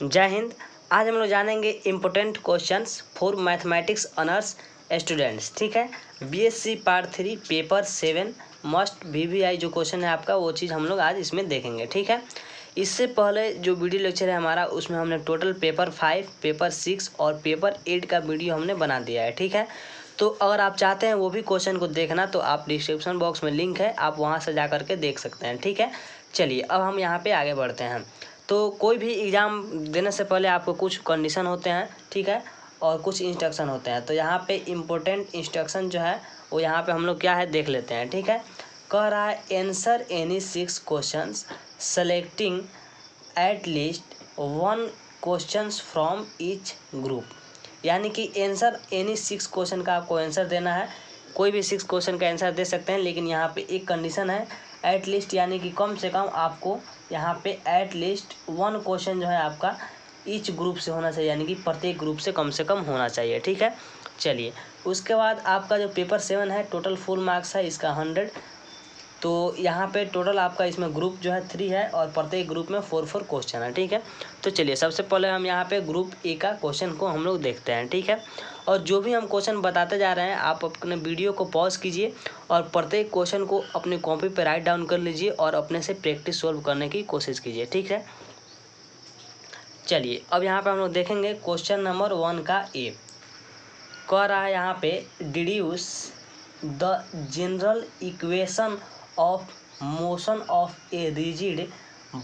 जय हिंद। आज हम लोग जानेंगे important questions for mathematics honours students. ठीक है, BSc part 3 paper 7 must VVI जो क्वेश्चन है आपका, वो चीज़ हम लोग आज इसमें देखेंगे। ठीक है, इससे पहले जो वीडियो लेक्चर है हमारा, उसमें हमने टोटल पेपर 5, पेपर 6 और पेपर 8 का वीडियो हमने बना दिया है। ठीक है, तो अगर आप चाहते हैं वो भी क्वेश्चन को देखना तो आप डिस्क्रिप्शन बॉक्स में लिंक है, आप वहाँ से जा करके देख सकते हैं। ठीक है, चलिए अब हम यहाँ पे आगे बढ़ते हैं। तो कोई भी एग्ज़ाम देने से पहले आपको कुछ कंडीशन होते हैं, ठीक है, और कुछ इंस्ट्रक्शन होते हैं। तो यहाँ पे इम्पोर्टेंट इंस्ट्रक्शन जो है वो यहाँ पे हम लोग क्या है देख लेते हैं। ठीक है, कह रहा है answer any 6 questions selecting at least 1 questions from each group. यानी कि आंसर एनी 6 क्वेश्चन का आपको आंसर देना है। कोई भी 6 क्वेश्चन का आंसर दे सकते हैं, लेकिन यहाँ पे एक कंडीशन है, एट लीस्ट, यानी कि कम से कम आपको यहाँ पे एट लीस्ट 1 क्वेश्चन जो है आपका ईच ग्रुप से होना चाहिए, यानी कि प्रत्येक ग्रुप से कम होना चाहिए। ठीक है, चलिए उसके बाद आपका जो पेपर 7 है, टोटल फुल मार्क्स है इसका 100। तो यहाँ पे टोटल आपका इसमें ग्रुप जो है 3 है और प्रत्येक ग्रुप में 4 क्वेश्चन है। ठीक है, तो चलिए सबसे पहले हम यहाँ पे ग्रुप ए का क्वेश्चन को हम लोग देखते हैं। ठीक है, और जो भी हम क्वेश्चन बताते जा रहे हैं, आप अपने वीडियो को पॉज कीजिए और प्रत्येक क्वेश्चन को अपनी कॉपी पे राइट डाउन कर लीजिए और अपने से प्रैक्टिस सॉल्व करने की कोशिश कीजिए। ठीक है, चलिए अब यहाँ पे हम लोग देखेंगे क्वेश्चन नंबर 1 का ए। कह रहा है यहाँ पे deduce the general equation of motion of a rigid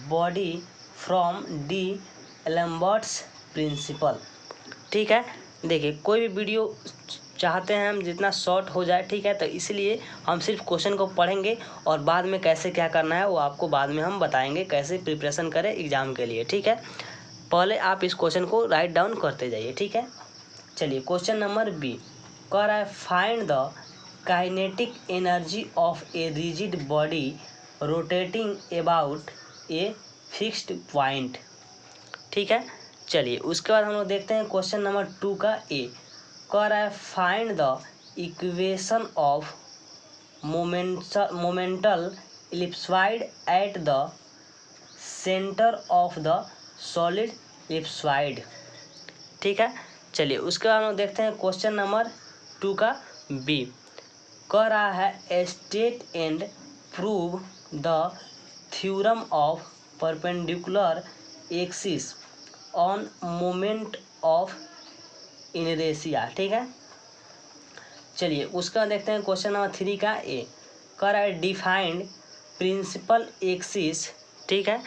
body from d Alembert's principle. ठीक है, देखिए कोई भी वीडियो चाहते हैं हम जितना शॉर्ट हो जाए, ठीक है, तो इसलिए हम सिर्फ क्वेश्चन को पढ़ेंगे और बाद में कैसे क्या करना है वो आपको बाद में हम बताएंगे, कैसे प्रिपरेशन करें एग्ज़ाम के लिए। ठीक है, पहले आप इस क्वेश्चन को राइट डाउन करते जाइए। ठीक है, चलिए क्वेश्चन नंबर बी कह रहा है find the kinetic energy of a rigid body rotating about a fixed point. ठीक है, चलिए उसके बाद हम लोग देखते हैं क्वेश्चन नंबर 2 का ए। कह रहा है find the equation of momental ellipsoid at the centre of the solid ellipsoid. ठीक है, चलिए उसके बाद हम लोग देखते हैं क्वेश्चन नंबर 2 का बी। कह रहा है state and prove the theorem of perpendicular axis on moment of inertia. ठीक है, चलिए उसके बाद देखते हैं क्वेश्चन नंबर 3 का ए। कह रहा है डिफाइंड प्रिंसिपल एक्सिस, ठीक है,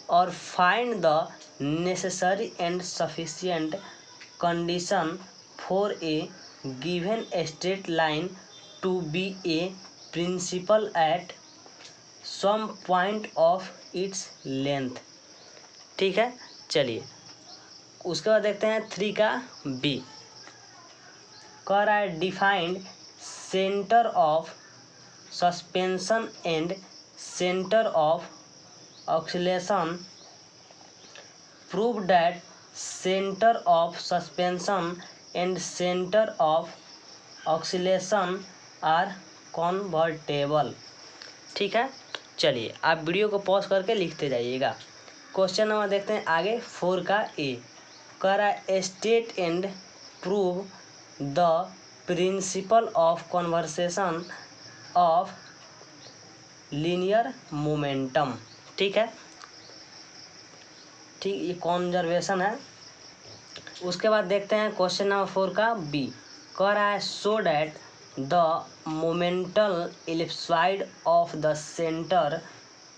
और find the necessary and sufficient condition for a given straight line to be a principal at some point of its length. ठीक है, चलिए उसके बाद देखते हैं 3 का बी। कह रहा है defined centre of suspension and centre of oscillation, prove that centre of suspension and centre of oscillation are convertible. ठीक है, चलिए आप वीडियो को पॉज करके लिखते जाइएगा। क्वेश्चन नंबर देखते हैं आगे 4 का ए। कह रहा है state and prove the principle of conversation of linear momentum. ठीक है, ठीक, ये कॉन्जर्वेशन है। उसके बाद देखते हैं क्वेश्चन नंबर 4 का बी। कह रहा है show that the momental ellipsoid of the centre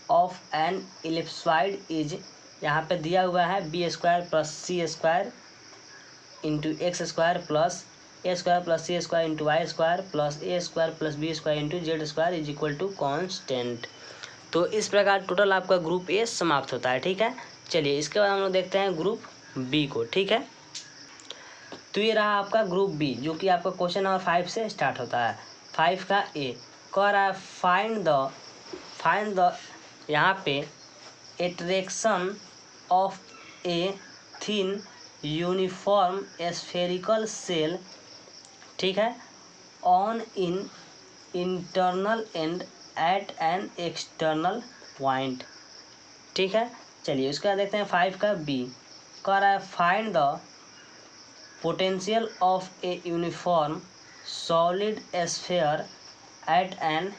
of an ellipsoid is, यहाँ पे दिया हुआ है b² plus c² into x² plus a² plus c² into y² plus a² plus b² into z² is equal to constant. तो इस प्रकार total आपका group A समाप्त होता है। ठीक है, चलिए इसके बाद हम लोग देखते हैं ग्रुप बी को। ठीक है, तो ये रहा आपका ग्रुप बी, जो कि आपका क्वेश्चन नंबर 5 से स्टार्ट होता है। 5 का ए कह रहा है फाइंड द यहाँ पे attraction of a thin uniform spherical shell, ठीक है, on in internal and at an external point. ठीक है, चलिए उसके बाद देखते हैं 5 का बी। कह रहा है find the potential of a uniform solid sphere at an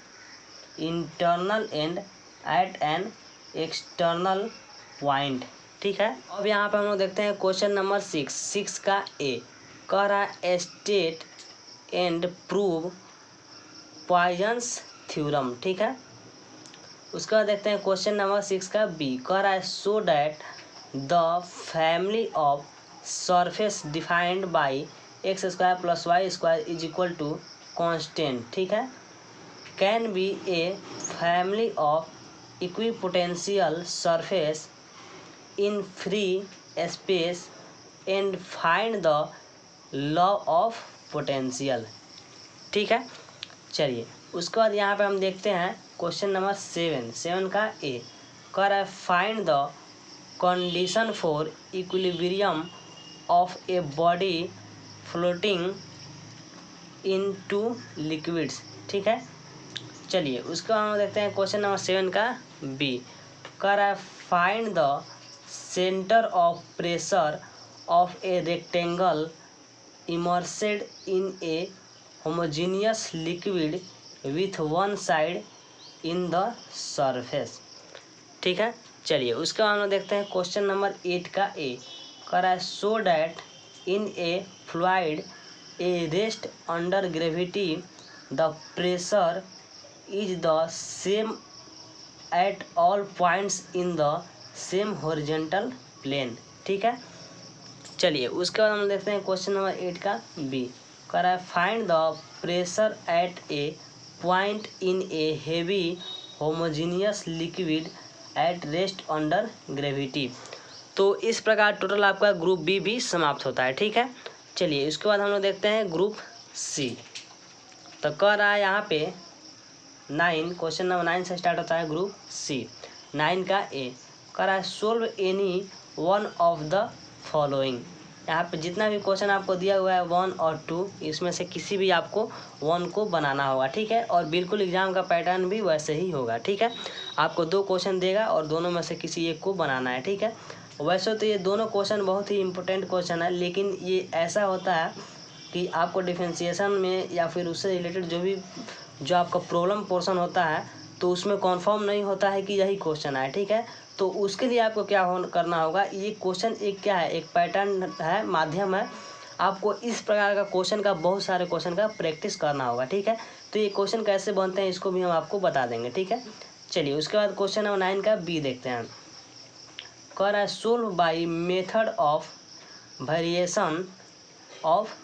internal and at an external point. ठीक है, अब यहाँ पे हम लोग देखते हैं क्वेश्चन नंबर 6 का ए कह रहा है state and prove Poisson's theorem. ठीक है, उसके बाद देखते हैं क्वेश्चन नंबर 6 का बी कह रहा है show that the family of surface defined by X square plus Y square is equal to constant. ठीक है, can be a family of equipotential surface in free space and find the law of potential. ठीक है, चलिए उसके बाद यहाँ पे हम देखते हैं क्वेश्चन नंबर 7 का ए कह रहा है find the condition for equilibrium of a body floating in two liquids. ठीक है, चलिए उसके बाद हम देखते हैं क्वेश्चन नंबर 7 का बी कह रहा है find the centre of pressure of a rectangle immersed in a homogeneous liquid with one side in the surface. ठीक है, चलिए उसके बाद हम देखते हैं क्वेश्चन नंबर 8 का ए कह रहा है show that in a fluid a rest under gravity the pressure is the same at all points in the same horizontal plane. ठीक है, चलिए उसके बाद हम देखते हैं क्वेश्चन नंबर 8 का बी कह रहा है find the pressure at A point in A heavy homogeneous liquid at rest under gravity. तो इस प्रकार टोटल आपका ग्रुप बी भी समाप्त होता है। ठीक है, चलिए इसके बाद हम लोग देखते हैं ग्रुप सी। तो कह रहा है यहाँ पे 9 क्वेश्चन नंबर 9 से स्टार्ट होता है ग्रुप सी। 9 का ए कह रहा है solve any one of the following. यहाँ पे जितना भी क्वेश्चन आपको दिया हुआ है 1 और 2 इसमें से किसी भी आपको 1 को बनाना होगा। ठीक है, और बिल्कुल एग्जाम का पैटर्न भी वैसे ही होगा। ठीक है, आपको 2 क्वेश्चन देगा और दोनों में से किसी एक को बनाना है। ठीक है, वैसे तो ये दोनों क्वेश्चन बहुत ही इंपॉर्टेंट क्वेश्चन है, लेकिन ये ऐसा होता है कि आपको डिफरेंशिएशन में या फिर उससे रिलेटेड जो आपका प्रॉब्लम पोर्शन होता है तो उसमें कन्फर्म नहीं होता है कि यही क्वेश्चन है। ठीक है, तो उसके लिए आपको क्या करना होगा, ये क्वेश्चन एक क्या है, एक पैटर्न है, माध्यम है। आपको इस प्रकार का क्वेश्चन का बहुत सारे क्वेश्चन का प्रैक्टिस करना होगा। ठीक है, तो ये क्वेश्चन कैसे बनते हैं इसको भी हम आपको बता देंगे। ठीक है, चलिए उसके बाद क्वेश्चन नंबर 9 का बी देखते हैं। कह रहा है solve by method of variation of,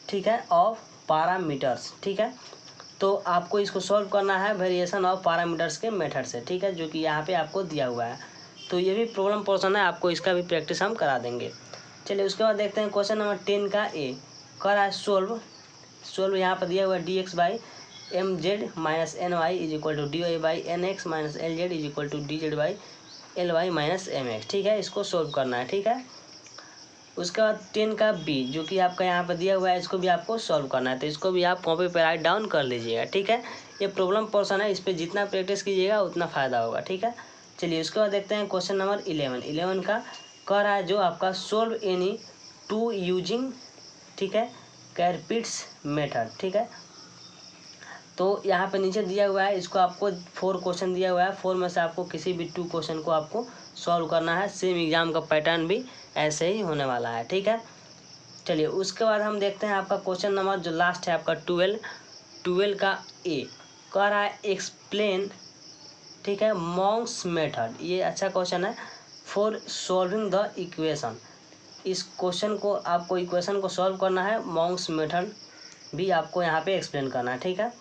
ठीक है, ऑफ पैरामीटर्स। ठीक है, तो आपको इसको सॉल्व करना है वेरिएशन ऑफ पैरामीटर्स के मेथड से। ठीक है, जो कि यहाँ पे आपको दिया हुआ है। तो ये भी प्रॉब्लम पोर्शन है, आपको इसका भी प्रैक्टिस हम करा देंगे। चलिए उसके बाद देखते हैं क्वेश्चन नंबर 10 का ए कह रहा है सोल्व यहाँ पर दिया हुआ है dx by M Z minus N Y is equal to D Y by N X minus L Z is equal to D Z by L Y minus M X. ठीक है, इसको सोल्व करना है। ठीक है, उसके बाद 10 का बी जो कि आपका यहाँ पर दिया हुआ है इसको भी आपको सॉल्व करना है, तो इसको भी आप कॉपी पर राइट डाउन कर लीजिएगा। ठीक है, ये प्रॉब्लम पोर्शन है, इस पर जितना प्रैक्टिस कीजिएगा उतना फ़ायदा होगा। ठीक है, चलिए उसके बाद देखते हैं क्वेश्चन नंबर 11 का कह रहा है जो आपका सोल्व एनी टू यूजिंग, ठीक है, कैरपिट्स मेथड। ठीक है, तो यहाँ पे नीचे दिया हुआ है, इसको आपको 4 क्वेश्चन दिया हुआ है, 4 में से आपको किसी भी 2 क्वेश्चन को आपको सॉल्व करना है। सेम एग्जाम का पैटर्न भी ऐसे ही होने वाला है। ठीक है, चलिए उसके बाद हम देखते हैं आपका क्वेश्चन नंबर जो लास्ट है आपका 12 का ए कह रहा है एक्सप्लेन, ठीक है, मॉन्क्स मेथड। ये अच्छा क्वेश्चन है फॉर सॉल्विंग द इक्वेशन। इस क्वेश्चन को आपको इक्वेशन को सॉल्व करना है, मॉन्क्स मेथड भी आपको यहाँ पे एक्सप्लेन करना है। ठीक है,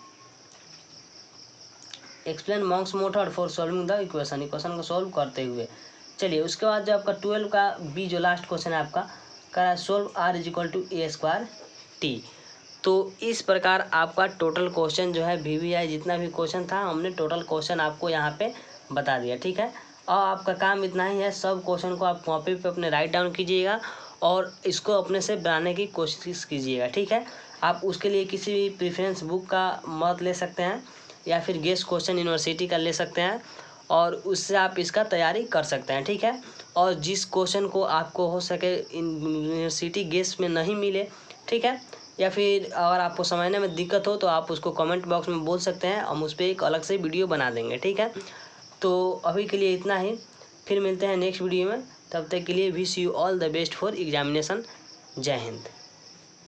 explain Monks method for solving the equation को सॉल्व करते हुए। चलिए उसके बाद जो आपका 12 का बी जो लास्ट क्वेश्चन है आपका कह रहा है solve R is equal to A square T. तो इस प्रकार आपका टोटल क्वेश्चन जो है VVI जितना भी क्वेश्चन था हमने टोटल क्वेश्चन आपको यहाँ पे बता दिया। ठीक है, और आपका काम इतना ही है, सब क्वेश्चन को आप कॉपी पे अपने राइट डाउन कीजिएगा और इसको अपने से बनाने की कोशिश कीजिएगा। ठीक है, आप उसके लिए किसी भी प्रेफरेंस बुक का मदद ले सकते हैं या फिर गेस्ट क्वेश्चन यूनिवर्सिटी का ले सकते हैं और उससे आप इसका तैयारी कर सकते हैं। ठीक है, और जिस क्वेश्चन को आपको हो सके यूनिवर्सिटी गेस में नहीं मिले, ठीक है, या फिर अगर आपको समझने में दिक्कत हो तो आप उसको कमेंट बॉक्स में बोल सकते हैं, हम उस पर एक अलग से वीडियो बना देंगे, ठीक है। तो अभी के लिए इतना ही, फिर मिलते हैं नेक्स्ट वीडियो में। तब तक के लिए wish you all the best for examination. जय हिंद।